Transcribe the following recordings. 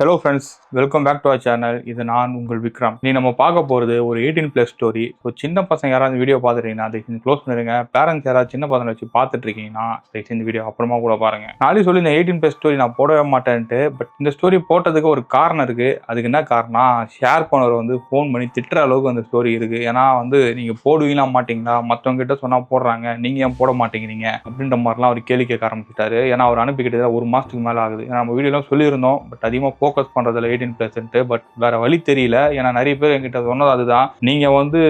Hello friends, welcome back to our channel. இது நான் உங்கள் விக்ரம். நீ நம்ம பார்க்க போகிறது ஒரு 18+ ஸ்டோரி. ஸோ சின்ன பசங்க யாராவது வீடியோ பார்த்துட்டீங்கன்னா அதை க்ளோஸ் பண்ணிடுங்க. பேரண்ட்ஸ் யாராவது சின்ன பசங்களை வச்சு பார்த்துட்டு இருக்கீங்கன்னா இந்த வீடியோ அப்புறமா கூட பாருங்க. நாளை சொல்லி இந்த 18+ ஸ்டோரி நான் போடவே மாட்டேன்ட்டு, பட் இந்த ஸ்டோரி போட்டதுக்கு ஒரு காரணம் இருக்கு. அதுக்கு என்ன காரணம், ஷேர் பண்ணவர் வந்து ஃபோன் பண்ணி திட்டுற அளவுக்கு அந்த ஸ்டோரி இருக்கு. ஏன்னா வந்து நீங்க போடுவீங்களா மாட்டீங்களா, மற்றவங்க கிட்ட சொன்னா போடுறாங்க, நீங்க ஏன் போட மாட்டேங்கிறீங்க அப்படின்ற மாதிரிலாம் அவர் கேள்வி கேட்க ஆரம்பிச்சிட்டாரு. ஏன்னா அவர் அனுப்பிக்கிட்டது 1 மாசத்துக்கு மேலே ஆகுது. நம்ம வீடியோலாம் சொல்லியிருந்தோம், பட் அதிகமாக ஃபோக்கஸ் பண்ணுறதுல 18+, பட் வேற வழி தெரியல. ஏன்னா நிறைய பேர் என்கிட்ட சொன்னது அதுதான், நீங்கள் வந்து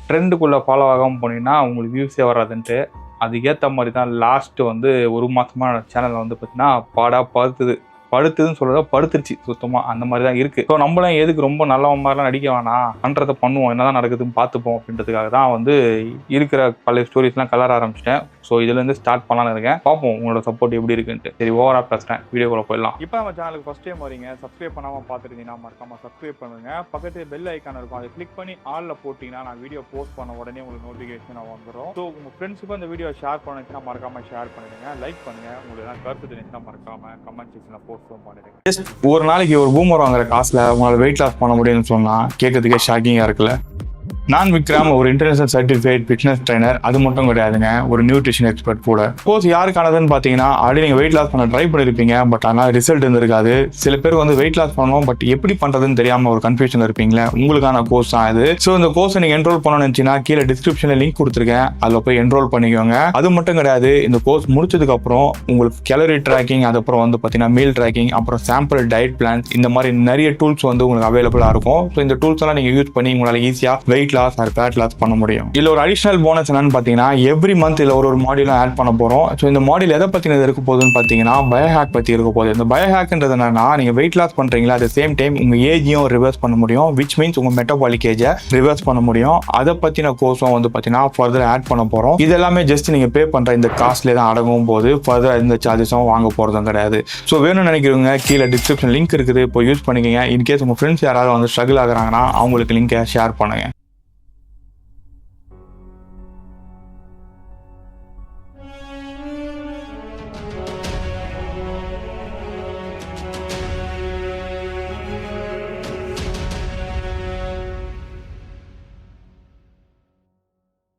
ட்ரெண்டுக்குள்ளே ஃபாலோ ஆகாமல் போனீங்கன்னா உங்களுக்கு வியூஸே வராதுன்ட்டு. அதுக்கேற்ற மாதிரி தான் லாஸ்ட்டு வந்து 1 மாதமாக சேனலில் வந்து பார்த்தீங்கன்னா படுத்துதுன்னு சொல்கிறத படுத்துருச்சு சுத்தமாக. அந்த மாதிரி தான் இருக்குது. ஸோ நம்மளும் எதுக்கு ரொம்ப நல்லவன் மாதிரிலாம் நடிக்க வேணாம், பண்ணுறதை பண்ணுவோம், என்ன தான் நடக்குதுன்னு பார்த்துப்போம் அப்படின்றதுக்காக தான் வந்து இருக்கிற பழைய ஸ்டோரிஸ்லாம் கலர ஆரம்பிச்சிட்டேன். ஸோ இதுலேருந்து ஸ்டார்ட் பண்ணலான்னு இருக்கேன். பார்ப்போம் உங்களோட சப்போர்ட் எப்படி இருக்குன்ட்டு. சரி, ஓவராக பேசுகிறேன், வீடியோக்குள்ள போயிடலாம். இப்போ நம்ம சேனலுக்கு ஃபஸ்ட் டைம் வரீங்க, சப்ஸ்கிரைப் பண்ணாமல் பார்த்துருந்தீங்கன்னா மறக்காமல் சப்ஸ்கிரைப் பண்ணுங்க. பக்கத்து பெல் ஐக்கான் இருக்கும், அதை கிளிக் பண்ணி ஆலில் போட்டிங்கன்னா நான் வீடியோ போஸ்ட் பண்ண உடனே உங்களுக்கு நோட்டிஃபிகேஷன் வந்துடும். ஸோ உங்கள் ஃப்ரெண்ட்ஸுக்கும் அந்த வீடியோ ஷேர் பண்ணுச்சுன்னா மறக்காமல் ஷேர் பண்ணிடுங்க, லைக் பண்ணுங்கள். உங்களுக்கு எதாவது கருத்து தெரிஞ்சுன்னா மறக்காமல் கமெண்ட் செக்ஷனில் போஸ்ட் பண்ணிடுங்க. ஜஸ்ட் ஒரு நாளைக்கு ஒரு பூமர் வாங்குற காசில் உங்களால் வெயிட் லாஸ் பண்ண முடியும்னு சொன்னால் கேட்கறதுக்கே ஷாக்கிங்காக இருக்குல்ல. நான் விக்ரம் ஒரு இன்டர்நேஷனல் சர்டிஃபைட் ஃபிட்னஸ் ட்ரைனர். அது மட்டும் கிடையாதுங்க, ஒரு நியூட்ரிஷன் எக்ஸ்பர்ட் கூட. கோர்ஸ் யாருக்கானதுன்னு பார்த்தீங்கன்னா, ஆல்ரெடி நீங்கள் வெயிட் லாஸ் பண்ண ட்ரை பண்ணியிருப்பீங்க, பட் ஆனால் ரிசல்ட் இருந்திருக்காது. சில பேர் வந்து வெயிட் லாஸ் பண்ணணும், பட் எப்படி பண்ணுறதுன்னு தெரியாமல் ஒரு கன்ஃபியூஷன் இருப்பீங்களே, உங்களுக்கான கோர்ஸ் தான் இது. ஸோ இந்த கோர்ஸை நீங்கள் என்ரோல் பண்ணணும்னு நினச்சின்னா கீழே டிஸ்கிரிப்ஷனில் லிங்க் கொடுத்துருக்கேன், அதில் போய் என்ரோல் பண்ணிக்கோங்க. அது மட்டும் கிடையாது, இந்த கோர்ஸ் முடிச்சதுக்கப்புறம் உங்களுக்கு கேலரி ட்ராக்கிங், அதுக்கப்புறம் வந்து பார்த்தீங்கன்னா மீல் ட்ராக்கிங், அப்புறம் சாம்பிள் டயட் பிளான்ஸ், இந்த மாதிரி நிறைய டூல்ஸ் வந்து உங்களுக்கு அவைலபிளாக இருக்கும். ஸோ இந்த டூல்ஸ் எல்லாம் நீங்கள் யூஸ் பண்ணி உங்களால் ஈஸியாக weight loss or fat loss பண்ண முடியும். இதுல ஒரு அடிஷனல் போனஸ் என்னன்னு பாத்தீங்கன்னா, எவ்ரி மந்த் இதுல ஒரு மாடியூலும் ஆட் பண்ண போறோம். ஸோ இந்த மாடியூல் எதை பத்தினது இருக்க போகுதுன்னு பாத்தீங்கன்னா, பயோஹேக் பத்தி இருக்க போகுது. இந்த பயோஹேக்ன்றது என்னன்னா, நீங்க வெயிட் லாஸ் பண்றீங்களா, அட் சேம் டைம் உங்க ஏஜையும் ரிவர்ஸ் பண்ண முடியும், விச் மீன்ஸ் உங்க மெட்டபாலிக் ஏஜை ரிவர்ஸ் பண்ண முடியும். அதை பத்தின கோர்ஸும் வந்து பாத்தீங்கன்னா ஃபர்தர் ஆட் பண்ண போறோம். இது எல்லாமே ஜஸ்ட் நீங்க பே பண்ற இந்த காஸ்ட்ல தான் அடங்கும் போது ஃபர்தர் இந்த சார்ஜஸும் வாங்க போறதும் கிடையாது. ஸோ வேணும்னு நினைக்கிறவங்க கீழே டிஸ்கிரிப்ஷன் லிங்க் இருக்குது, இப்போ யூஸ் பண்ணிக்கங்க. இன்கேஸ் உங்க ஃப்ரெண்ட்ஸ் யாராவது வந்து ஸ்ட்ரகிள் ஆகுறாங்கன்னா அவங்களுக்கு லிங்கை ஷேர் பண்ணுங்க.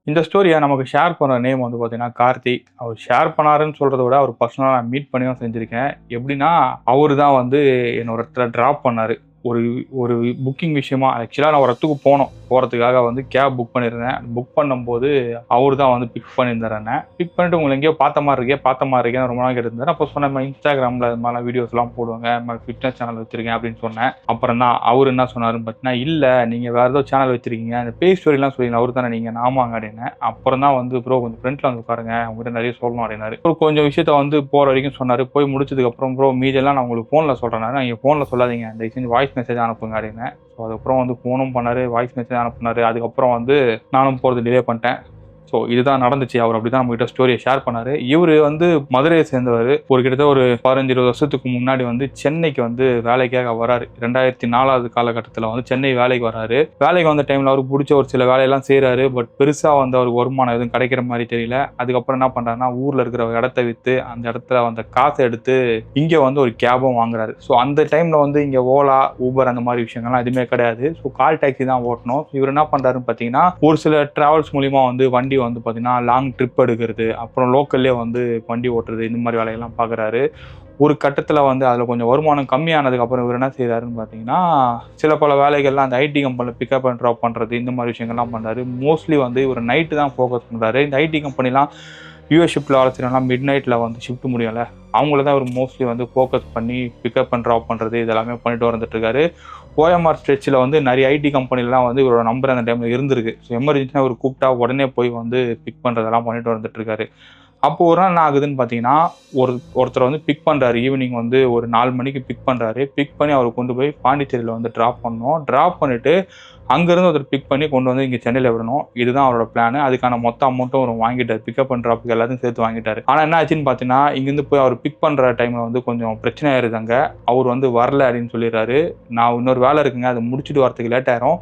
இந்த ஸ்டோரியை நமக்கு ஷேர் பண்ணுற நேம் வந்து பார்த்தீங்கன்னா கார்த்தி. அவர் ஷேர் பண்ணாருன்னு சொல்கிறத விட அவர் பர்சனலாக நான் மீட் பண்ணியும் செஞ்சுருக்கேன். எப்படின்னா, அவர் தான் வந்து என்னோட இடத்துல ட்ராப் பண்ணார். ஒரு புக்கிங் விஷயமா. ஆக்சுவலாக நான் ஒரு இடத்துக்கு போகிறதுக்காக வந்து கேப் புக் பண்ணியிருந்தேன். புக் பண்ணும்போது அவர் தான் வந்து பிக் பண்ணியிருந்தார். பிக் பண்ணிட்டு உங்களை எங்கேயோ பார்த்த மாதிரி இருக்கேன் ரொம்ப நாள் கேட்டிருந்தார். அப்போ சொன்ன இன்ஸ்டாகிராமில் அது மாதிரிலாம் வீடியோஸ்லாம் போடுவாங்க, ஃபிட்னஸ் சேனல் வச்சுருக்கேன் அப்படின்னு சொன்னேன். அப்புறம் தான் அவர் என்ன சொன்னாருன்னு பார்த்தீங்கன்னா, இல்லை நீங்கள் வேறு ஏதோ சேனல் வச்சுருக்கீங்க, அந்த பேஜ் ஸ்டோரிலாம் சொல்லிங்க, அவர் தானே நீங்கள் ஆமாங்க அப்படின்னு. அப்புறம் தான் வந்து ப்ரோ கொஞ்சம் ஃப்ரெண்ட்ஸில் வந்து பாருங்க, அவங்ககிட்ட நிறைய சொல்லணும் அப்படின்னாரு. ஒரு கொஞ்சம் விஷயத்த வந்து போகிற வரைக்கும் சொன்னார். போய் முடிச்சதுக்கப்புறம் ப்ரோ மீதெல்லாம் நான் உங்களுக்கு ஃபோனில் சொல்கிறேன், நீங்கள் ஃபோனில் சொல்லாதீங்க, இந்த செஞ்சு வாய்ஸ் மெசேஜ் அனுப்புங்க அப்படின்னு. ஸோ அதுக்கப்புறம் வந்து ஃபோனும் பண்ணார், வாய்ஸ் மெசேஜ் அனுப்புனார். அதுக்கப்புறம் வந்து நானும் போகிறது டிலே பண்ணிட்டேன். ஸோ இதுதான் நடந்துச்சு. அவர் அப்படி தான் நம்மகிட்ட ஸ்டோரியை ஷேர் பண்ணார். இவர் வந்து மதுரையை சேர்ந்தவர். கிட்டத்தட்ட ஒரு 15-20 வருஷத்துக்கு முன்னாடி வந்து சென்னைக்கு வந்து வேலைக்காக வராரு. 2004 காலகட்டத்தில் வந்து சென்னை வேலைக்கு வராரு. வேலைக்கு வந்த டைமில் அவருக்கு பிடிச்ச ஒரு சில வேலையெல்லாம் செய்கிறாரு. பட் பெருசாக வந்து அவருக்கு வருமானம் எதுவும் கிடைக்கிற மாதிரி தெரியல. அதுக்கப்புறம் என்ன பண்ணுறாருன்னா, ஊரில் இருக்கிற இடத்த விற்று அந்த இடத்துல அந்த காசை எடுத்து இங்கே வந்து ஒரு கேபும் வாங்குறாரு. ஸோ அந்த டைமில் வந்து இங்கே ஓலா, ஊபர் அந்த மாதிரி விஷயங்கள்லாம் எதுவுமே கிடையாது. ஸோ கால் டாக்ஸி தான் ஓட்டணும். இவர் என்ன பண்ணுறாருன்னு பார்த்தீங்கன்னா, ஒரு சில டிராவல்ஸ் மூலிமா வந்து வண்டி வந்து பார்த்தீங்கன்னா லாங் ட்ரிப் எடுக்கிறது, அப்புறம் லோக்கல்லே வந்து வண்டி ஓட்டுறது, இந்த மாதிரி வேலையெல்லாம் பார்க்குறாரு. ஒரு கட்டத்தில் வந்து அதில் கொஞ்சம் வருமானம் கம்மியானதுக்கப்புறம் இவர் என்ன செய்கிறாருன்னு பார்த்தீங்கன்னா, சில பல வேலைகள்லாம் அந்த ஐடி கம்பெனியில் பிக்கப் அண்ட் ட்ராப் பண்ணுறது, இந்த மாதிரி விஷயங்கள்லாம் பண்ணுறாரு. மோஸ்ட்லி வந்து இவர் நைட்டு தான் ஃபோக்கஸ் பண்ணுறாரு. இந்த ஐடி கம்பெனிலாம் யூஎஸ் ஷிஃப்ட்டில் வேலை செய்யறவங்களாம் மிட் நைட்டில் வந்து ஷிஃப்ட் முடியல, அவங்கள தான் இவர் மோஸ்ட்லி வந்து ஃபோக்கஸ் பண்ணி பிக்கப் அண்ட் ட்ராப் பண்ணுறது இதெல்லாமே பண்ணிட்டு வந்துட்டுருக்காரு. ஓஎம்ஆர் ஸ்ட்ரெச்சில் வந்து நிறைய ஐடி கம்பெனிலாம் வந்து இவரோட நம்பர் அந்த டைமில் இருந்திருக்கு. ஸோ எமர்ஜென்சியாக இவர் கூப்பிட்டா உடனே போய் வந்து பிக் பண்ணுறதெல்லாம் பண்ணிட்டு வந்துட்டுருக்காரு. அப்போது ஒரு நாள் என்ன ஆகுதுன்னு பார்த்தீங்கன்னா, ஒருத்தர் வந்து பிக் பண்ணுறாரு. ஈவினிங் வந்து ஒரு 4 மணிக்கு பிக் பண்ணுறாரு. பிக் பண்ணி அவரை கொண்டு போய் பாண்டிச்சேரியில் வந்து ட்ராப் பண்ணோம். ட்ராப் பண்ணிவிட்டு அங்கேருந்து ஒருத்தர் பிக் பண்ணி கொண்டு வந்து இங்கே சென்னையில் விடணும். இதுதான் அவரோட பிளான். அதுக்கான மொத்த அமௌண்ட்டும் அவர் வாங்கிட்டார். பிக்கப் அண்ட் ட்ராப்புக்கு எல்லாத்தையும் சேர்த்து வாங்கிட்டார். ஆனால் என்ன ஆச்சுன்னு பார்த்தீங்கன்னா, இங்கேருந்து போய் அவர் பிக் பண்ணுற டைமில் வந்து கொஞ்சம் பிரச்சனை ஆயிருந்தாங்க. அவர் வந்து வரல அப்படின்னு சொல்லிடுறாரு. நான் இன்னொரு வேலை இருக்குங்க, அதை முடிச்சுட்டு வரதுக்கு லேட் ஆயிரும்,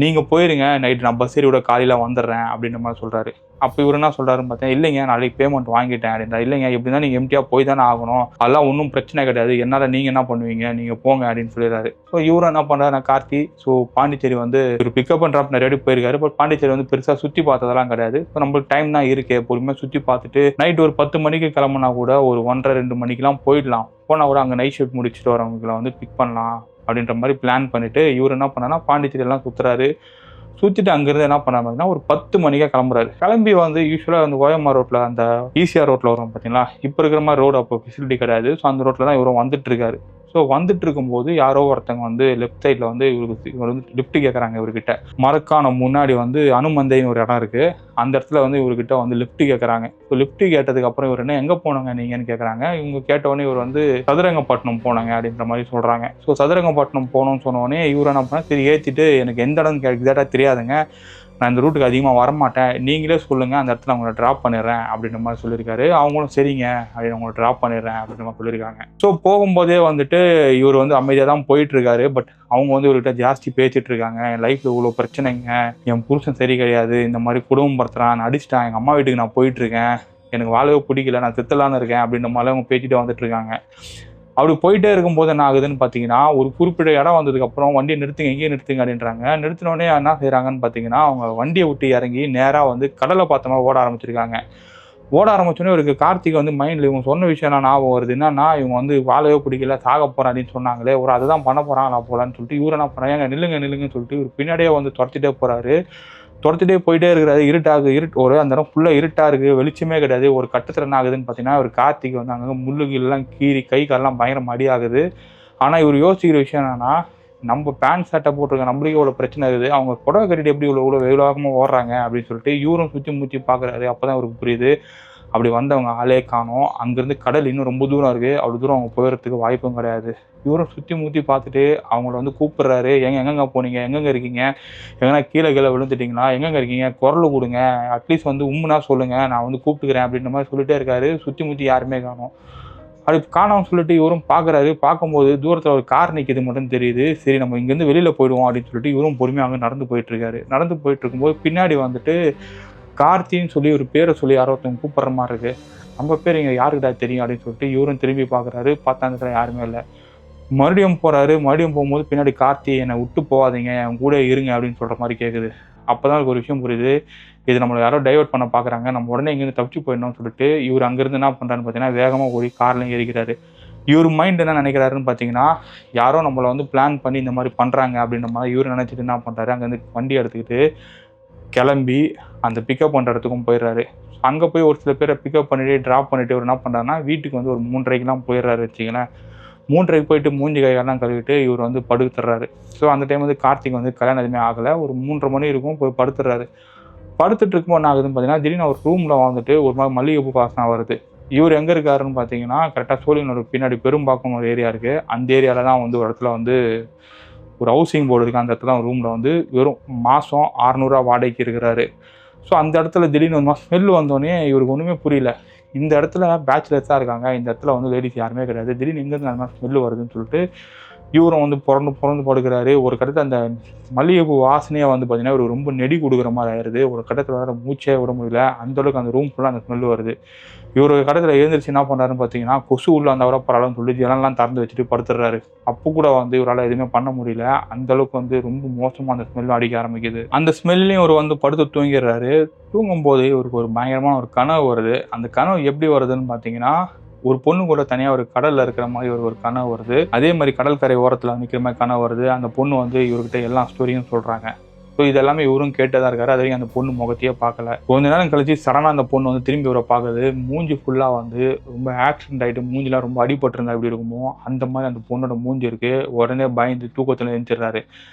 நீங்கள் போயிருங்க, நைட்டு நான் பஸ் ஏறி விட காலையில் வந்துடுறேன் அப்படின்ற மாதிரி சொல்கிறாரு. அப்போ இவர் என்ன சொல்கிறாருன்னு பார்த்தேன், இல்லைங்க நாளைக்கு பேமெண்ட் வாங்கிட்டேன் அப்படின்றா. இல்லைங்க எப்படின்னா நீங்கள் எம்டியாக போய் தானே ஆகணும், அதெல்லாம் ஒன்றும் பிரச்சனை கிடையாது, என்னால் நீங்கள் என்ன பண்ணுவீங்க, நீங்கள் போங்க அப்படின்னு சொல்லிடுறாரு. ஸோ இவரும் என்ன பண்ணுறாரு, கார்த்தி ஸோ பாண்டிச்சேரி வந்து ஒரு பிக்கப் அண்ட் ட்ராப் நிறைய போயிருக்காரு. பட் பாண்டிச்சேரி வந்து பெருசாக சுற்றி பார்த்ததெல்லாம் கிடையாது. இப்போ நம்மளுக்கு டைம் தான் இருக்கே, பொறுமையாக சுற்றி பார்த்துட்டு நைட் ஒரு 10 மணிக்கு கிளம்புனா கூட ஒரு 1:30-2 மணிக்கெலாம் போயிடலாம். போனால் கூட அங்கே நைட் ஷிஃப்ட் முடிச்சுட்டு வரவங்களை வந்து பிக் பண்ணலாம் அப்படின்ற மாதிரி பிளான் பண்ணிவிட்டு இவர் என்ன பண்ணான்னா பாண்டிச்சேரியெல்லாம் சுற்றுறாரு. சுற்றிட்டு அங்கேருந்து என்ன பண்ணாருன்னா ஒரு 10 மணிக்கே கிளம்புறாரு. கிளம்பி வந்து யூஸ்வலாக அந்த ஓஎம்ஆர் ரோட்டில் அந்த ஈசிஆர் ரோட்டில் வரும் பார்த்தீங்களா, இப்போ இருக்கிற மாதிரி ரோடு அப்போ ஃபெசிலிட்டி கிடையாது. ஸோ அந்த ரோட்டில் தான் இவரும் வந்துட்டு இருக்காரு. ஸோ வந்துட்டு இருக்கும்போது யாரோ ஒருத்தங்க வந்து லெஃப்ட் சைடில் வந்து இவர் வந்து லிஃப்ட் கேட்குறாங்க இவர்கிட்ட. மரக்கான முன்னாடி வந்து அனுமந்தைன்னு ஒரு இடம் இருக்குது, அந்த இடத்துல வந்து இவர்கிட்ட வந்து லிஃப்ட் கேட்குறாங்க. ஸோ லிஃப்ட் கேட்டதுக்கப்புறம் இவர் என்ன எங்கே போனாங்க நீங்கன்னு கேட்குறாங்க. இவங்க கேட்டவுடனே இவர் வந்து சதுரங்கப்பட்டினம் போனாங்க அப்படின்ற மாதிரி சொல்கிறாங்க. ஸோ சதுரங்கப்பட்டினம் போனோம்னு சொன்னோடனே இவர் என்ன பண்ணால் சரி ஏற்றிட்டு எனக்கு எந்த இடம் எக்ஸாக்டாக தெரியாதுங்க, நான் இந்த ரூட்டுக்கு அதிகமாக வரமாட்டேன், நீங்களே சொல்லுங்கள் அந்த இடத்துல அவங்கள ட்ராப் பண்ணிடுறேன் அப்படின்ற மாதிரி சொல்லியிருக்காரு. அவங்களும் சரிங்க அப்படின்னு அவங்கள ட்ராப் பண்ணிடுறேன் அப்படின்ற மாதிரி சொல்லியிருக்காங்க. ஸோ போகும்போதே வந்துட்டு இவர் வந்து அமைதியாக தான் போயிட்டுருக்காரு. பட் அவங்க வந்து இவர்கிட்ட ஜாஸ்தி பேசிகிட்டு இருக்காங்க. என் லைஃப்பில் இவ்வளோ பிரச்சனைங்க, என் புருஷன் சரி கிடையாது, இந்த மாதிரி குடும்பம் படுத்துறான், நான் அடிச்சிட்டான், எங்கள் அம்மா வீட்டுக்கு நான் போயிட்டுருக்கேன், எனக்கு வாழவே பிடிக்கல, நான் செத்துலான்னு இருக்கேன் அப்படின்ற மாதிரி அவங்க பேசிட்டு வந்துட்டு இருக்காங்க. அப்படி போயிட்டே இருக்கும்போது என்ன ஆகுதுன்னு பார்த்தீங்கன்னா, ஒரு குறிப்பிட்ட இடம் வந்ததுக்கப்புறம் வண்டியை நிறுத்துங்க, எங்கேயும் நிறுத்துங்க அப்படின்றாங்க. நிறுத்தினோடனே என்ன செய்கிறாங்கன்னு பார்த்தீங்கன்னா, அவங்க வண்டியை விட்டு இறங்கி நேராக வந்து கடலை பார்த்த மாதிரி ஓட ஆரம்பிச்சிருக்காங்க. ஓட ஆரம்பிச்சோடனே இவருக்கு கார்த்திக் வந்து மைண்டில் இவங்க சொன்ன விஷயம் நான் ஞாபகம் வருது. என்னன்னா, இவங்க வந்து வாழவே பிடிக்கல, சாக போகிறேன் அப்படின்னு சொன்னாங்களே, ஒரு அதை தான் பண்ண போகிறாங்களா போகலான்னு சொல்லிட்டு இவர் என்ன பண்ணுறாங்க, நில்லுங்கன்னு சொல்லிட்டு இவர் பின்னாடியே வந்து துரத்திட்டே போகிறாரு. துரத்திட்டே போயிட்டே இருக்கிறாரு. ஒரு அந்த இடம் ஃபுல்லாக இருட்டாக இருக்குது, வெளிச்சமே கிடையாது. ஒரு கட்டத்தில் என்ன ஆகுதுன்னு பார்த்தீங்கன்னா, ஒரு கார்த்திக் வந்து அங்கங்கே முள்ளுகள்லாம் கீறி கை காலெல்லாம் பயங்கரம் அடி ஆகுது. ஆனால் இவர் யோசிக்கிற விஷயம் என்னன்னா, நம்ம பேண்ட் சட்டை போட்டிருக்க நம்மளுக்கு இவ்வளோ பிரச்சனை இருக்குது, அவங்க புடவை கட்டிட்டு எப்படி இவ்வளோ வேகமாக ஓடுறாங்க அப்படின்னு சொல்லிட்டு இவரும் சுற்றி முற்றி பார்க்குறாரு. அப்போ தான் அவருக்கு புரியுது, அப்படி வந்தவங்க ஆளே காணோம், அங்கேருந்து கடல் இன்னும் ரொம்ப தூரம் இருக்குது, அவ்வளோ தூரம் அவங்க போகிறதுக்கு வாய்ப்பும் கிடையாது. இவரும் சுற்றி முற்றி பார்த்துட்டு அவங்கள வந்து கூப்பிட்றாரு, எங்கெங்க போனீங்க, எங்கெங்கே இருக்கீங்க, எங்கன்னா கீழே விழுந்துட்டிங்களா, எங்கெங்கே இருக்கீங்க, குரல் கொடுங்க, அட்லீஸ்ட் வந்து உம்முனா சொல்லுங்கள், நான் வந்து கூப்பிட்டுக்கிறேன் அப்படின்ற மாதிரி சொல்லிட்டே இருக்காரு. சுற்றி முற்றி யாருமே காணோம். அப்படி காணோம்னு சொல்லிட்டு இவரும் பார்க்குறாரு. பார்க்கும்போது தூரத்தில் ஒரு கார் நிற்கிது மட்டும் தெரியுது. சரி நம்ம இங்கேருந்து வெளியில் போயிடுவோம் அப்படின்னு சொல்லிட்டு இவரும் பொறுமையாக அங்கே நடந்து போயிட்டுருக்காரு. நடந்து போயிட்டு இருக்கும்போது பின்னாடி வந்துட்டு கார்த்தின்னு சொல்லி ஒரு பேரை சொல்லி யாரோ ஒருத்தவங்க கூப்பிட்ற மாதிரி இருக்குது. நம்ம பேர் இங்கே யாருக்கிட்ட தெரியும் அப்படின்னு சொல்லிட்டு இவரும் திரும்பி பார்க்குறாரு. பார்த்தா அந்த இடத்துல யாருமே இல்லை. மறுபடியும் போகிறாரு. மறுபடியும் போகும்போது பின்னாடி கார்த்தி என்னை விட்டு போகாதீங்க, என் கூட இருங்க அப்படின்னு சொல்கிற மாதிரி கேட்குது. அப்போ தான் ஒரு விஷயம் புரியுது, இது நம்மளை யாரோ டைவர்ட் பண்ண பார்க்குறாங்க, நம்ம உடனே இங்கேருந்து தப்பிச்சு போயிடணும்னு சொல்லிட்டு இவர் அங்கேருந்து என்ன பண்ணுறாருன்னு பார்த்தீங்கன்னா வேகமாக ஓடி கார்லையும் ஏறிக்கிறாரு. இவர் மைண்ட் என்ன நினைக்கிறாருன்னு பார்த்தீங்கன்னா, யாரோ நம்மளை வந்து பிளான் பண்ணி இந்த மாதிரி பண்ணுறாங்க அப்படின்ற மாதிரி இவர் நினச்சிட்டு என்ன பண்ணுறாரு, அங்கேருந்து வண்டி எடுத்துக்கிட்டு கிளம்பி அந்த பிக்கப் பண்ணுற இடத்துக்கும் போயிடுறாரு. அங்கே போய் ஒரு சில பேரை பிக்கப் பண்ணிவிட்டு ட்ராப் பண்ணிவிட்டு இவர் என்ன பண்ணுறாருன்னா வீட்டுக்கு வந்து ஒரு 3:30க்கெலாம் போயிடுறாரு வச்சுங்களேன். 3:30க்கு போயிட்டு மூஞ்சி கையெல்லாம் கழுவிட்டு இவர் வந்து படுத்துடுறாரு. ஸோ அந்த டைம் வந்து கார்த்திக் வந்து கல்யாணம் எதுவுமே ஆகலை, ஒரு 3:30 மணி இருக்கும், போய் படுத்துடுறாரு. படுத்துட்டு இருக்கும்போது என்ன ஆகுதுன்னு பார்த்தீங்கன்னா, திடீர்னு ஒரு ரூமில் வந்துட்டு ஒரு மாதிரி மல்லிகைப்பூ வாசனை வருது. இவர் எங்கே இருக்காருன்னு பார்த்தீங்கன்னா, கரெக்டாக சோழிங்கநல்லூர் பின்னாடி பெரும்பாக்கம் ஒரு ஏரியா இருக்குது, அந்த ஏரியாவில் தான் வந்து ஒரு இடத்துல வந்து ஒரு ஹவுசிங் போர்டு இருக்குது, அந்த இடத்துல ரூமில் வந்து வெறும் மாதம் 600 வாடகைக்கு இருக்கிறாரு. ஸோ அந்த இடத்துல திடீர்னு ஒரு ஸ்மெல் வந்தோடனே இவருக்கு ஒன்றுமே புரியல. இந்த இடத்துல பேச்சுலர்ஸ் தான் இருக்காங்க, இந்த இடத்துல வந்து லேடிஸ் யாருமே கிடையாது, திடீர்னு எங்கேருந்து அந்த மாதிரி ஸ்மெல் வருதுன்னு சொல்லிட்டு இவரும் வந்து புறந்து படுக்கிறாரு. ஒரு கட்டத்தில் அந்த மல்லிகைப்பூ வாசனையாக வந்து பார்த்தீங்கன்னா ஒரு ரொம்ப நெடி கொடுக்குற மாதிரி ஆயிடுது. ஒரு கட்டத்தில் வேறு மூச்சே விட முடியல, அந்தளவுக்கு அந்த ரூம் ஃபுல்லாக அந்த ஸ்மெல் வருது. இவர் ஒரு கட்டத்தில் எழுந்திரிச்சு என்ன பண்ணுறாருன்னு பார்த்தீங்கன்னா, கொசு உள்ள அந்த வர பரவாயில்லன்னு சொல்லி ஜனல்லாம் திறந்து வச்சுட்டு படுத்துடுறாரு. அப்போ கூட வந்து இவரால் எதுவுமே பண்ண முடியல, அந்தளவுக்கு வந்து ரொம்ப மோசமாக அந்த ஸ்மெல் அடிக்க ஆரம்பிக்குது. அந்த ஸ்மெல்லையும் இவர் வந்து படுத்து தூங்கிடுறாரு. தூங்கும்போது இவருக்கு ஒரு பயங்கரமான ஒரு கனவு வருது. அந்த கனவு எப்படி வருதுன்னு பார்த்தீங்கன்னா, ஒரு பொண்ணு கூட தனியாக ஒரு கடலில் இருக்கிற மாதிரி ஒரு கனவு வருது. அதே மாதிரி கடற்கரை ஓரத்தில் நிற்கிற மாதிரி கனவு வருது. அந்த பொண்ணு வந்து இவர்கிட்ட எல்லா ஸ்டோரியும் சொல்கிறாங்க. ஸோ இதெல்லாமே இவரும் கேட்டதாக இருக்காரு. அது வரைக்கும் அந்த பொண்ணு முகத்தையே பார்க்கல. கொஞ்ச நேரம் கழிச்சு சடனாக அந்த பொண்ணு வந்து திரும்பி இவரை பார்க்குது. மூஞ்சி ஃபுல்லாக வந்து ரொம்ப ஆக்சிடென்ட் ஆகிட்டு மூஞ்சிலாம் ரொம்ப அடிபட்டிருந்தா எப்படி இருக்குமோ அந்த மாதிரி அந்த பொண்ணோட மூஞ்சி இருக்குது. உடனே பயந்து தூக்கத்தில் எழுந்திரிறாரு.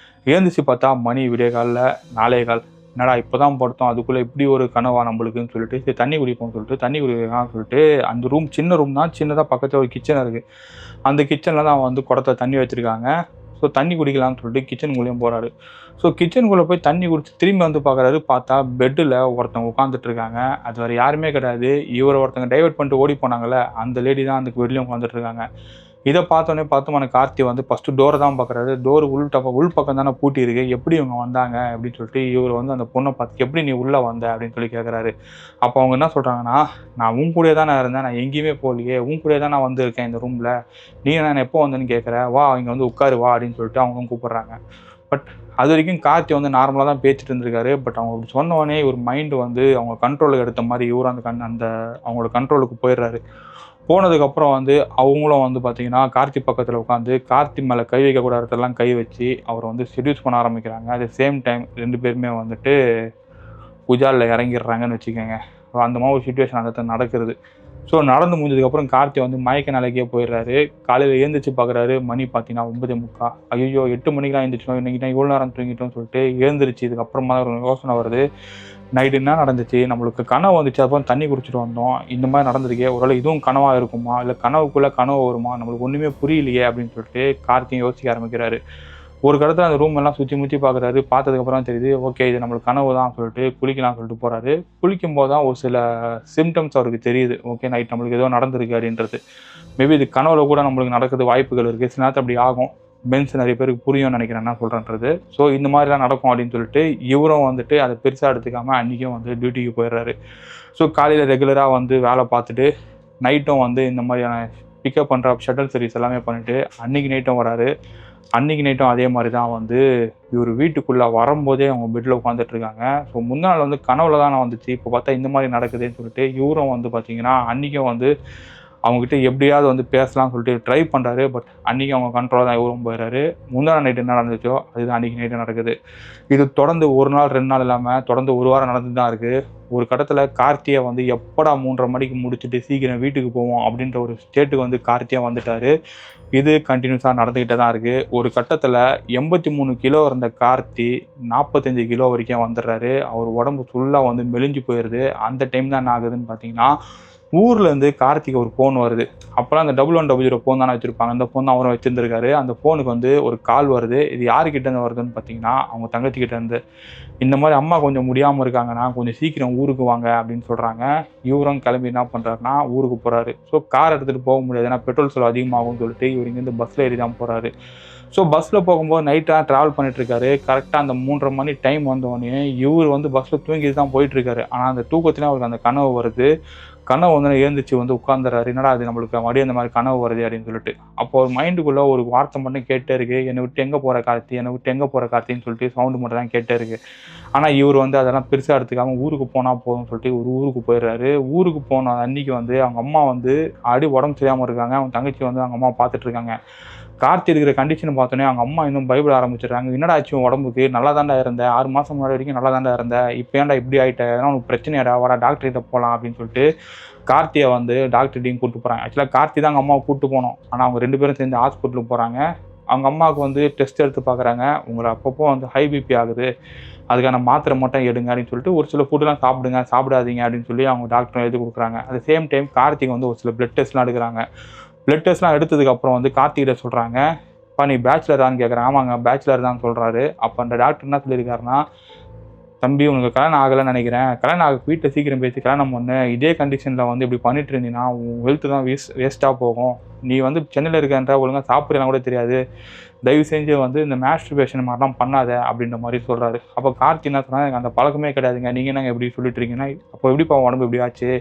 எழுந்திரிச்சு பார்த்தா மணி விடிய காலில் 4:15. என்னடா இப்போ தான் படுத்தோம், அதுக்குள்ளே இப்படி ஒரு கனவா நம்மளுக்குன்னு சொல்லிட்டு சரி தண்ணி குடிப்போம்னு சொல்லிட்டு தண்ணி குடிக்கலாம்னு சொல்லிட்டு அந்த ரூம் சின்ன ரூம் தான், சின்னதாக பக்கத்தில் ஒரு கிச்சன் இருக்குது. அந்த கிச்சனில் தான் வந்து குடத்தை தண்ணி வச்சுருக்காங்க. ஸோ தண்ணி குடிக்கலாம்னு சொல்லிட்டு கிச்சனுக்குள்ளேயும் போகிறாரு. ஸோ கிச்சனுக்குள்ளே போய் தண்ணி குடிச்சு திரும்பி வந்து பார்க்குறாரு. பார்த்தா பெட்டில் ஒருத்தவங்க உட்காந்துட்டு இருக்காங்க. அது வேறு யாருமே கிடையாது, இவரை ஒருத்தங்க டைவர்ட் பண்ணிட்டு ஓடி போனாங்கல்ல அந்த லேடி தான் அந்த பெட்லேயும் உட்காந்துட்டு இருக்காங்க. இதை பார்த்தோன்னே பார்த்துமான கார்த்தி வந்து ஃபஸ்ட்டு டோரை தான் பார்க்குறாரு. டோர் உள் பக்கம் தானே பூட்டி இருக்கு, எப்படி இவங்க வந்தாங்க அப்படின்னு சொல்லிட்டு இவர் வந்து அந்த பொண்ணை பார்த்து எப்படி நீ உள்ளே வந்த அப்படின்னு சொல்லி கேட்குறாரு. அப்போ அவங்க என்ன சொல்கிறாங்கன்னா, நான் உன் கூடயே தான் நான் இருந்தேன், நான் எங்கேயுமே போகலையே, உன் கூடயே தான் நான் வந்திருக்கேன் இந்த ரூமில், நீ நான் எப்போ வந்தேன்னு கேட்குற, வா இங்கே வந்து உட்காரு வா அப்படின்னு சொல்லிட்டு அவங்க கூப்பிட்றாங்க. பட் அது வரைக்கும் கார்த்தி வந்து நார்மலாக தான் பேசிட்டு இருந்திருக்காரு. பட் அவங்க அப்படி சொன்னோடனே ஒரு மைண்டு வந்து அவங்க கண்ட்ரோலுக்கு எடுத்த மாதிரி இவரும் அந்த அவங்களோட கண்ட்ரோலுக்கு போயிடுறாரு. போனதுக்கப்புறம் வந்து அவங்களும் வந்து பார்த்தீங்கன்னா கார்த்தி பக்கத்தில் உட்காந்து கார்த்தி மேலே கை வைக்கக்கூடாத இடத்தெல்லாம் கை வச்சு அவரை வந்து செடியூஸ் பண்ண ஆரம்பிக்கிறாங்க. அட் சேம் டைம் 2 பேருமே வந்துட்டு குஜாலில் இறங்கிடுறாங்கன்னு வச்சுக்கோங்க. அந்த மாதிரி ஒரு சுச்சுவேஷன் அந்த இடத்துல நடக்கிறது. ஸோ நடந்து முடிஞ்சதுக்கப்புறம் கார்த்தி வந்து மயக்க நிலைக்கே போயிடுறாரு. காலையில் எழுந்திரிச்சு பார்க்குறாரு, மணி பார்த்தீங்கன்னா 9:45. ஐயோ 8 மணிக்கெலாம் எழுந்திரிச்சோம், இன்றைக்கி நான் இவ்வளோ நேரம் தூங்கிட்டோம்னு சொல்லிட்டு எழுந்திரிச்சு இதுக்கப்புறமா தான் ஒரு யோசனை வருது. நைட்டு என்ன நடந்துச்சு, நம்மளுக்கு கனவு வந்துச்சு, அப்புறம் தண்ணி குடிச்சிட்டு வந்தோம், இந்த மாதிரி நடந்திருக்கே, ஒருவேளை இதுவும் கனவாக இருக்குமா, இல்லை கனவுக்குள்ளே கனவு வருமா, நம்மளுக்கு ஒன்றுமே புரியலையே அப்படின்னு சொல்லிட்டு கார்த்தியும் யோசிக்க ஆரம்பிக்கிறாரு. ஒரு கடத்தில் அந்த ரூம் எல்லாம் சுற்றி பார்க்குறாரு. பார்த்ததுக்கப்புறம் தெரியுது, ஓகே இது நம்மளுக்கு கனவு தான் சொல்லிட்டு குளிக்கலாம்னு சொல்லிட்டு போகிறாரு. குளிக்கும்போது தான் ஒரு சில சிம்டம்ஸ் அவருக்கு தெரியுது. ஓகே நைட் நம்மளுக்கு ஏதோ நடந்திருக்கு அப்படின்றது. மேபி இது கனவுல கூட நம்மளுக்கு நடக்கிறது வாய்ப்புகள் இருக்குது. சில நேரத்தில் அப்படி ஆகும். நிறைய பேருக்கு புரியும்னு நினைக்கிறேன் என்ன சொல்கிறேன்றது. ஸோ இந்த மாதிரிலாம் நடக்கும் அப்படின்னு சொல்லிட்டு இவரும் வந்துட்டு அதை பெருசாக எடுத்துக்காமல் அன்றைக்கும் வந்து டியூட்டிக்கு போயிடுறாரு. ஸோ காலையில் ரெகுலராக வந்து வேலை பார்த்துட்டு நைட்டும் வந்து இந்த மாதிரியான பிக்கப் பண்ணுற ஷட்டல் சர்வீஸ் எல்லாமே பண்ணிவிட்டு அன்றைக்கி நைட்டும் வராரு. அன்றைக்கி நைட்டும் அதே மாதிரி தான் வந்து இவர் வீட்டுக்குள்ளே வரும்போதே அவங்க பெட்டில் உட்காந்துட்ருக்காங்க. ஸோ முந்தின நாள் வந்து கனவுல தான் வந்துச்சு, இப்போ பார்த்தா இந்த மாதிரி நடக்குதுன்னு சொல்லிட்டு இவரும் வந்து பார்த்திங்கன்னா அன்றைக்கும் வந்து அவங்ககிட்ட எப்படியாவது வந்து பேசலாம்னு சொல்லிட்டு ட்ரை பண்ணுறாரு. பட் அன்றைக்கி அவங்க கண்ட்ரோலாக தான் இவரும் போயிடுறாரு. முந்தின நைட்டு என்ன நடந்துச்சோ அதுதான் அன்றைக்கி நைட்டு நடக்குது. இது தொடர்ந்து 1 நாள் 2 நாள் இல்லாமல் தொடர்ந்து 1 வாரம் நடந்து தான் இருக்குது. ஒரு கட்டத்தில் கார்த்தியை வந்து எப்படா 3:30 மணிக்கு முடிச்சுட்டு சீக்கிரம் வீட்டுக்கு போவோம் அப்படின்ற ஒரு ஸ்டேட்டுக்கு வந்து கார்த்தியா வந்துட்டார். இது கண்டினியூஸாக நடந்துக்கிட்டே தான் இருக்குது. ஒரு கட்டத்தில் 83 கிலோ இருந்த கார்த்தி 45 கிலோ வரைக்கும் வந்துடுறாரு. அவர் உடம்பு ஃபுல்லாக வந்து மெலிஞ்சு போயிடுது. அந்த டைம் தான் என்ன ஆகுதுன்னு பார்த்தீங்கன்னா, ஊர்லேருந்து கார்த்திக் ஒரு ஃபோன் வருது. அப்போலாம் அந்த 1100 ஃபோன் தானே வச்சுருப்பாங்க. அந்த ஃபோன் தான் அவரும் வச்சுருந்துருக்காரு. அந்த ஃபோனுக்கு வந்து ஒரு கால் வருது. இது யாருக்கிட்டேருந்து வருதுன்னு பார்த்தீங்கன்னா, அவங்க தங்கச்சிக்கிட்டேருந்து. இந்த மாதிரி அம்மா கொஞ்சம் முடியாமல் இருக்காங்கண்ணா, கொஞ்சம் சீக்கிரம் ஊருக்கு வாங்க அப்படின்னு சொல்கிறாங்க. இவரும் கிளம்பி என்ன பண்ணுறாருன்னா ஊருக்கு போகிறாரு. ஸோ கார் எடுத்துகிட்டு போக முடியாது, ஏன்னா பெட்ரோல் செலவு அதிகமாகும்னு சொல்லிட்டு இவர் இங்கேருந்து பஸ்ஸில் ஏறி தான் போகிறாரு. ஸோ பஸ்ஸில் போகும்போது நைட்டாக ட்ராவல் பண்ணிட்டுருக்காரு. கரெக்டாக அந்த 3:30 மணி டைம் வந்தோடனே இவர் வந்து பஸ்ஸில் தூங்கிட்டு தான் போயிட்டுருக்காரு. ஆனால் அந்த தூக்கத்திலே அவருக்கு அந்த கனவு வருது. கனவு வந்து எழுந்திரிச்சு வந்து உட்காந்துறாரு. என்னடா அது நம்மளுக்கு மறுபடியும் அந்த மாதிரி கனவு வருது அப்படின்னு சொல்லிட்டு. அப்போ ஒரு மைண்டுக்குள்ளே ஒரு வார்த்தை மட்டும் கேட்டே இருக்குது, என்னை விட்டு எங்கே போகிற கார்த்தி, என்னை விட்டு எங்கே போகிற கார்த்தின்னு சொல்லிட்டு சவுண்டு மட்டும் தான் கேட்டே இருக்குது. ஆனால் இவர் வந்து அதெல்லாம் பெருசாக எடுத்துக்காமல் ஊருக்கு போனால் போதும்னு சொல்லிட்டு ஒரு ஊருக்கு போயிடுறாரு. ஊருக்கு போன அன்றைக்கி வந்து அவங்க அம்மா வந்து உடம்பு சரியாமல் இருக்காங்க. அவங்க தங்கச்சி வந்து அவங்க அம்மா பார்த்துட்ருக்காங்க. கார்த்தி இருக்கிற கண்டிஷனை பார்த்தோன்னே அவங்க அம்மா இன்னும் பயப்பட ஆரம்பிச்சிடுறாங்க. என்னடா ஆச்சு உடம்புக்கு, நல்லா தாண்டா இருந்தேன், 6 மாதம் முன்னாடி வரைக்கும் நல்லா தாண்டா இருந்தேன், இப்போ ஏன்டா இப்படி ஆகிட்டேன், ஏன்னா உனக்கு பிரச்சனையாடா, வாடா டாக்டர்கிட்ட போகலாம் அப்படின்னு சொல்லிட்டு கார்த்தியை வந்து டாக்டர்கிட்டையும் கூப்பிட்டு போகிறாங்க. ஆக்சுவலாக கார்த்தி தான் அவங்க அம்மாவை கூப்பிட்டு போனோம். ஆனால் அவங்க 2 பேரும் சேர்ந்து ஹாஸ்பிட்டலுக்கு போகிறாங்க. அவங்க அம்மாவுக்கு வந்து டெஸ்ட் எடுத்து பார்க்குறாங்க. உங்களை அப்பப்போ வந்து ஹை பிபி ஆகுது, அதுக்கான மாத்திரை மட்டும் எடுங்க அப்படின்னு சொல்லிட்டு ஒரு சில ஃபுட்டுலாம் சாப்பிடாதீங்க அப்படின்னு சொல்லி அவங்க டாக்டர் எழுதி கொடுக்குறாங்க. அட் சேம் டைம் கார்த்திக் வந்து ஒரு சில பிளட் டெஸ்ட்லாம் எடுக்கிறாங்க. பிளட் டெஸ்ட்லாம் எடுத்ததுக்கப்புறம் வந்து கார்த்திகிட்ட சொல்கிறாங்க, அப்பா நீ பேச்சுலரான்னு கேட்குறேன். ஆமாங்க பேச்சுலர் தான் சொல்கிறாரு. அப்போ அந்த டாக்டர் என்ன சொல்லியிருக்காருன்னா, தம்பி உனக்கு கல்யாணம் ஆகலைன்னு நினைக்கிறேன், கல்யாணம் ஆக வீட்டில் சீக்கிரம் பேசி கல்யாணம் பண்ணு, இதே கண்டிஷனில் வந்து இப்படி பண்ணிட்டு இருந்தீங்கன்னா உன் ஹெல்த்து தான் வேஸ்ட்டாக போகும், நீ வந்து சென்னையில் இருக்கன்ற ஒழுங்காக சாப்பிட்றலாம் கூட தெரியாது, தயவு செஞ்சு வந்து இந்த மாஸ்டர்பேஷன் மாதிரிலாம் பண்ணாத அப்படின்ற மாதிரி சொல்கிறாரு. அப்போ கார்த்தி என்ன சொன்னால், எனக்கு அந்த பழக்கமே கிடையாதுங்க, நீங்கள் என்னங்க எப்படி சொல்லிட்டு இருக்கீங்கன்னா, அப்போ எப்படிப்பா உடம்பு இப்படி ஆச்சு,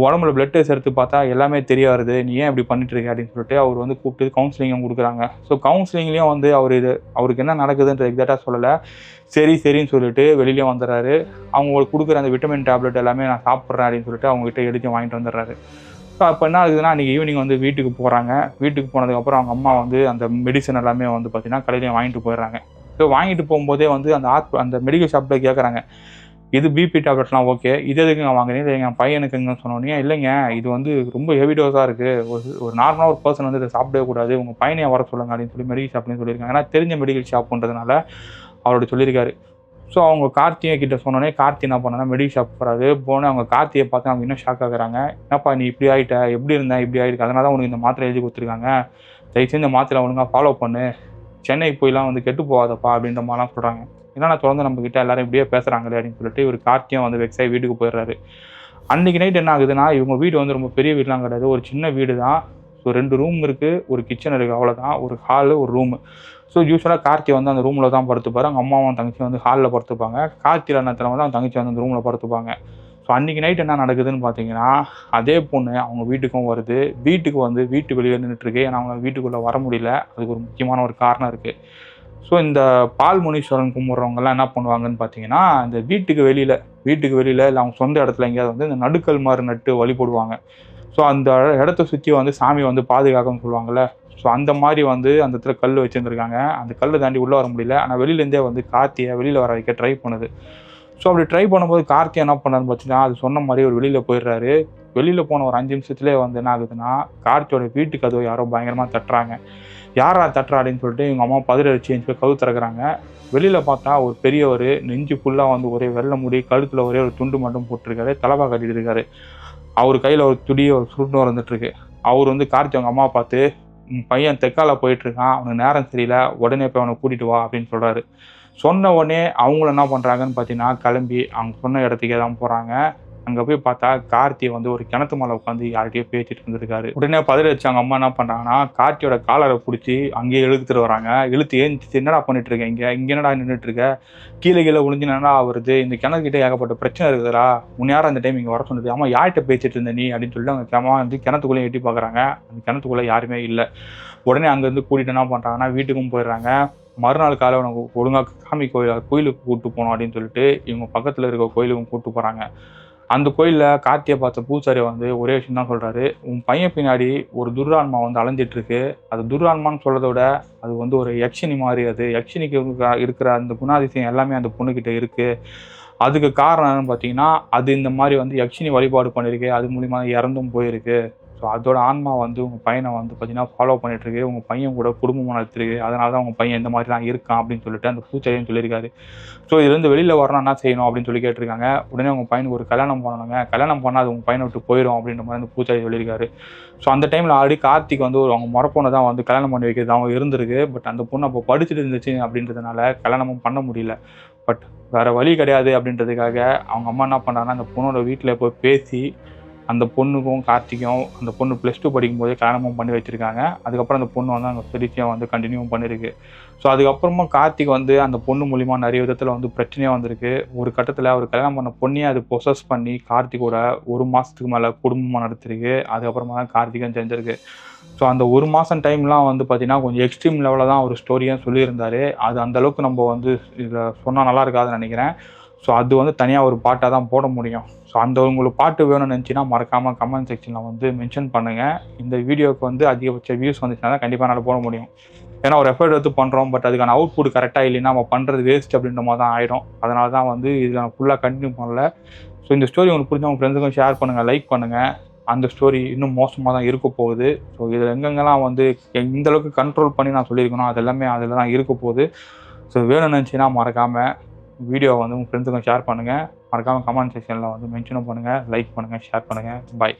உடம்புல பிளட் டெஸ்ட் எடுத்து பார்த்தா எல்லாமே தெரிய வருது, நீ ஏன் இப்படி பண்ணிட்டு இருக்க அப்படின்னு சொல்லிட்டு அவர் வந்து கூப்பிட்டு கவுன்சிலிங்கும் கொடுக்குறாங்க. ஸோ கவுன்சிலிங்லேயும் வந்து அவருக்கு என்ன நடக்குதுன்ற எக்ஸாக்டாக சொல்லலை. சரின்னு சொல்லிட்டு வெளியிலேயே வந்துடுறாரு. அவங்களுக்கு கொடுக்குற அந்த விட்டமின் டேப்லெட் எல்லாமே நான் சாப்பிட்றேன் அப்படின்னு சொல்லிட்டு அவங்ககிட்ட எடுத்து வாங்கிட்டு வந்துடுறாரு. ஸோ அப்போ என்ன ஆகுதுன்னா, அன்றைக்கி ஈவினிங் வந்து வீட்டுக்கு போகிறாங்க. வீட்டுக்கு போனதுக்கப்புறம் அவங்க அம்மா வந்து அந்த மெடிசன் எல்லாமே வந்து பார்த்திங்கன்னா கடையிலையும் வாங்கிட்டு போயிடுறாங்க. ஸோ வாங்கிட்டு போகும்போதே வந்து அந்த மெடிக்கல் ஷாப்பில் கேட்குறாங்க, இது பிபி டேப்லெட்லாம் ஓகே, இது எதுக்கு நான் வாங்குறேன், இல்லை என் பையனுக்குங்கன்னு சொன்னோன்னே, இல்லைங்க இது வந்து ரொம்ப ஹெவி டோஸாக இருக்குது, ஒரு நார்மலாக ஒரு பர்சன் வந்து இதை சாப்பிடவே கூடாது, உங்கள் பையனையை வர சொல்லுங்க அப்படின்னு சொல்லி மெடிக்கல் ஷாப்லேயும் சொல்லியிருக்காங்க. ஏன்னா தெரிஞ்ச மெடிக்கல் ஷாப்புன்றதுனால அவரோட சொல்லியிருக்காரு. ஸோ அவங்க கார்த்தியை கிட்ட சொன்னோன்னே கார்த்தி என்ன பண்ணனா மெடிக்கல் ஷாப் போகிறாரு. போனே அவங்க கார்த்தியை பார்த்து அவங்க இன்னும் ஷாக் ஆகுறாங்க. என்னப்பா நீ இப்படி ஆகிட்ட, எப்படி இருந்தேன் இப்படி ஆகிருக்கு, அதனால தான் உனக்கு இந்த மாத்திரை எழுதி கொடுத்துருக்காங்க, தயவுசெய்து இந்த மாத்திரை ஒழுங்காக ஃபாலோ பண்ணு, சென்னைக்கு போயெல்லாம் வந்து கெட்டு போகாதப்பா அப்படின்ற மாதிரிலாம் சொல்கிறாங்க. என்னன்னா தொடர்ந்து நம்மக்கிட்ட எல்லாரும் இப்படியே பேசுகிறாங்களே அப்படின்னு சொல்லிட்டு இவர் கார்த்தியும் வந்து வெக்ஸாகி வீட்டுக்கு போயிடுறாரு. அன்றைக்கி நைட் என்ன ஆகுதுன்னா, இவங்க வீடு வந்து ரொம்ப பெரிய வீடுலாம் கிடையாது, ஒரு சின்ன வீடு தான். ஸோ ஸோ 2 ரூம் இருக்குது, ஒரு கிச்சன் இருக்குது, அவ்வளோதான். ஒரு ஹாலு, ஒரு ரூமு. ஸோ யூஸ்வலாக கார்த்தி வந்து அந்த ரூமில் தான் படுத்துப்பாரு. அவங்க அம்மாவும் தங்கச்சி வந்து ஹாலில் படுத்துப்பாங்க. கார்த்தியில் நேரத்தில் வந்து அவங்க தங்கச்சி வந்து அந்த ரூமில் படுத்துப்பாங்க. ஸோ அன்றைக்கி நைட் என்ன நடக்குதுன்னு பார்த்தீங்கன்னா, அதே பொண்ணு அவங்க வீட்டுக்கும் வருது. வீட்டுக்கு வந்து வீட்டு வெளியே நின்றுட்டுருக்கு. ஏன்னா அவங்க வீட்டுக்குள்ளே வர முடியல. அதுக்கு ஒரு முக்கியமான ஒரு காரணம் இருக்குது. ஸோ இந்த பால் முனீஸ்வரன் கும்பிட்றவங்கலாம் என்ன பண்ணுவாங்கன்னு பார்த்தீங்கன்னா, இந்த வீட்டுக்கு வெளியில் இல்லை அவங்க சொந்த இடத்துல எங்கேயாவது வந்து இந்த நடுக்கல் மாதிரி நட்டு வழிபடுவாங்க. ஸோ அந்த இடத்த சுற்றி வந்து சாமி வந்து பாதுகாக்கணும்னு சொல்லுவாங்கள்ல. ஸோ அந்த மாதிரி வந்து அந்த இடத்துல கல் வச்சுருந்துருக்காங்க. அந்த கல்லை தாண்டி உள்ளே வர முடியல. ஆனால் வெளியிலேருந்தே வந்து கார்த்தியை வெளியில் வர வைக்க ட்ரை பண்ணுது. ஸோ அப்படி ட்ரை பண்ணும்போது கார்த்தி என்ன பண்ணாருன்னு பார்த்தீங்கன்னா, அது சொன்ன மாதிரி ஒரு வெளியில் போயிடுறாரு. வெளியில் போன ஒரு 5 நிமிஷத்துலேயே வந்து என்ன ஆகுதுன்னா, கார்த்தியோட வீட்டு கதவை யாரோ பயங்கரமாக தட்டுறாங்க. யாரா தட்டுறா அப்படின்னு சொல்லிட்டு இவங்க அம்மா பதறடிச்சு போய் கதவு திறக்கிறாங்க. வெளியில் பார்த்தா ஒரு பெரியவர் நெஞ்சு ஃபுல்லாக வந்து ஒரே வெள்ளை முடி, கழுத்தில் ஒரே ஒரு துண்டு மட்டும் போட்டிருக்காரு, தலப்பா கட்டிட்டு இருக்காரு. அவர் கையில் ஒரு துடி ஒரு சுருட்டு வந்துட்டுருக்கு. அவர் வந்து கார்த்தி அவங்க அம்மா பார்த்து, உன் பையன் தெற்கால போயிட்டுருக்கான், அவனுக்கு நேரம் சரியில்லை, உடனே போய் அவனை கூட்டிகிட்டு வா அப்படின்னு சொல்கிறாரு. சொன்ன உடனே அவங்களும் என்ன பண்ணுறாங்கன்னு பார்த்தீங்கன்னா, கிளம்பி அவங்க சொன்ன இடத்துக்கே தான் போகிறாங்க. அங்கே போய் பார்த்தா கார்த்தி வந்து ஒரு கிணத்து மேலே உட்காந்து யார்கிட்டயோ பேசிட்டு இருந்திருக்காரு. உடனே பதறி வச்சு அவங்க அம்மா என்ன பண்ணுறாங்கன்னா, கார்த்தியோட காலரை பிடிச்சி அங்கேயே இழுத்துட்டு வராங்க. இழுத்து ஏஞ்சிச்சு, என்னடா பண்ணிட்டு இருக்க, இங்கே என்னடா நின்றுட்டு இருக்க, கீழே விழுந்து என்னடா வருது, இந்த கிணத்துக்கிட்டே ஏகப்பட்ட பிரச்சனை இருக்குதுடா, உன் யாரும் அந்த டைம் இங்கே வர சொன்னது, ஆமாம் யார்கிட்ட பேசிட்டு இருந்த நீ அப்படின்னு சொல்லி அவங்க அம்மா வந்து கிணத்துக்குள்ளேயே எட்டி பார்க்குறாங்க. அந்த கிணத்துக்குள்ளே யாருமே இல்லை. உடனே அங்கேருந்து கூட்டிகிட்டு என்ன பண்ணுறாங்கன்னா, வீட்டுக்கும் போயிடுறாங்க. மறுநாள் காலை உனக்கு ஒழுங்காக சாமி கோயிலுக்கு கூப்பிட்டு போகணும் அப்படின்னு சொல்லிட்டு இவங்க பக்கத்தில் இருக்க கோயிலுக்கும் கூப்பிட்டு போகிறாங்க. அந்த கோயிலில் கார்த்தியை பார்த்த பூசாரி வந்து ஒரே விஷயம் தான் சொல்கிறாரு, உன் பையன் பின்னாடி ஒரு துர்ரான்மா வந்து அலைஞ்சிட்ருக்கு. அது துர்ரான்மான்னு சொல்கிறத விட அது வந்து ஒரு யக்ஷினி மாதிரி. அது யக்ஷினிக்கு இருக்கிற அந்த குணாதிசயம் எல்லாமே அந்த பொண்ணுக்கிட்ட இருக்குது. அதுக்கு காரணம் என்னன்னு பார்த்தீங்கன்னா, அது இந்த மாதிரி வந்து யக்ஷினி வழிபாடு பண்ணியிருக்கு. அது மூலிமா இறந்தும் போயிருக்கு. ஸோ அதோட ஆன்மா வந்து உங்கள் பையனை வந்து பார்த்தீங்கன்னா ஃபாலோ பண்ணிகிட்ருக்கு. உங்கள் பையன் கூட குடும்பம் நடத்திருக்கு. அதனால தான் உங்கள் பையன் இந்த மாதிரிலாம் இருக்கான் அப்படின்னு சொல்லிட்டு அந்த பூச்சாரின்னு சொல்லியிருக்காரு. ஸோ இதுலேருந்து வெளியில் வரணும் என்ன செய்யணும் அப்படின்னு சொல்லி கேட்டிருக்காங்க. உடனே உங்கள் பையனுக்கு ஒரு கல்யாணம் பண்ணணுங்க, கல்யாணம் பண்ணால் அது உங்கள் பையனை விட்டு போயிடும் அப்படின்ற மாதிரி அந்த பூச்சாரி சொல்லியிருக்காரு. ஸோ அந்த டைமில் ஆல்ரெடி கார்த்திக் வந்து அவங்க முறை பொண்ணை தான் வந்து கல்யாணம் பண்ணி வைக்கிறது அவங்க இருந்திருக்கு. பட் அந்த பொண்ணு அப்போ படிச்சுட்டு இருந்துச்சு அப்படின்றதுனால கல்யாணமும் பண்ண முடியல. பட் வேறு வழி கிடையாது அப்படின்றதுக்காக அவங்க அம்மா என்ன பண்ணுறாங்கன்னா, அந்த பொண்ணோட வீட்டில் போய் பேசி அந்த பொண்ணுக்கும் கார்த்திக்கும் அந்த பொண்ணு +2 படிக்கும்போதே கல்யாணமும் பண்ணி வச்சுருக்காங்க. அதுக்கப்புறம் அந்த பொண்ணு வந்து அங்கே திருச்சியாக வந்து கண்டினியூவும் பண்ணியிருக்கு. ஸோ அதுக்கப்புறமா கார்த்திக் வந்து அந்த பொண்ணு மூலிமா நிறைய விதத்தில் வந்து பிரச்சனையாக வந்திருக்கு. ஒரு கட்டத்தில் அவர் கல்யாணம் பண்ண பொண்ணையே அது பொசஸ் பண்ணி கார்த்திகோட 1 மாதத்துக்கு மேலே குடும்பமாக நடத்திருக்கு. அதுக்கப்புறமா தான் கார்த்திகம் செஞ்சிருக்கு. ஸோ அந்த 1 மாதம் டைம்லாம் வந்து பார்த்திங்கன்னா கொஞ்சம் எக்ஸ்ட்ரீம் லெவலில் தான் ஒரு ஸ்டோரியாக சொல்லியிருந்தார். அது அந்தளவுக்கு நம்ம வந்து இதில் சொன்னால் நல்லா இருக்காதுன்னு நினைக்கிறேன். ஸோ அது வந்து தனியாக ஒரு பாட்டாக தான் போட முடியும். ஸோ அந்த உங்களுக்கு பாட்டு வேணும்னு நினச்சின்னா மறக்காமல் கமெண்ட் செக்ஷனில் வந்து மென்ஷன் பண்ணுங்கள். இந்த வீடியோவுக்கு வந்து அதிகபட்ச வியூஸ் வந்துச்சுன்னா தான் கண்டிப்பாக என்னால் போட முடியும். ஏன்னா ஒரு எஃபர்ட் எடுத்து பண்ணுறோம், பட் அதுக்கான அவுட்புட் கரெக்டாக இல்லைன்னா நம்ம பண்ணுறது வேஸ்ட் அப்படின்ற மாதிரி தான் ஆகிடும். அதனால தான் வந்து இதில் நான் ஃபுல்லாக கண்டினியூ பண்ணல. ஸோ இந்த ஸ்டோரி உங்களுக்கு பிடிச்ச உங்கள் ஃப்ரெண்ட்ஸுக்கும் ஷேர் பண்ணுங்கள், லைக் பண்ணுங்கள். அந்த ஸ்டோரி இன்னும் மோசமாக தான் இருக்க போகுது. ஸோ இதில் எங்கெங்கெல்லாம் வந்து இந்தளவுக்கு கண்ட்ரோல் பண்ணி நான் சொல்லியிருக்கணும் அது எல்லாமே அதில் தான் இருக்க போகுது. ஸோ வேணும்னு நினச்சின்னா மறக்காமல் வீடியோவை வந்து உங்கள் ஃப்ரெண்ட்ஸுக்கும் ஷேர் பண்ணுங்கள். மறக்காமல் கமெண்ட் செக்ஷனில் வந்து மென்ஷனும் பண்ணுங்கள், லைக் பண்ணுங்கள், ஷேர் பண்ணுங்கள். பாய்.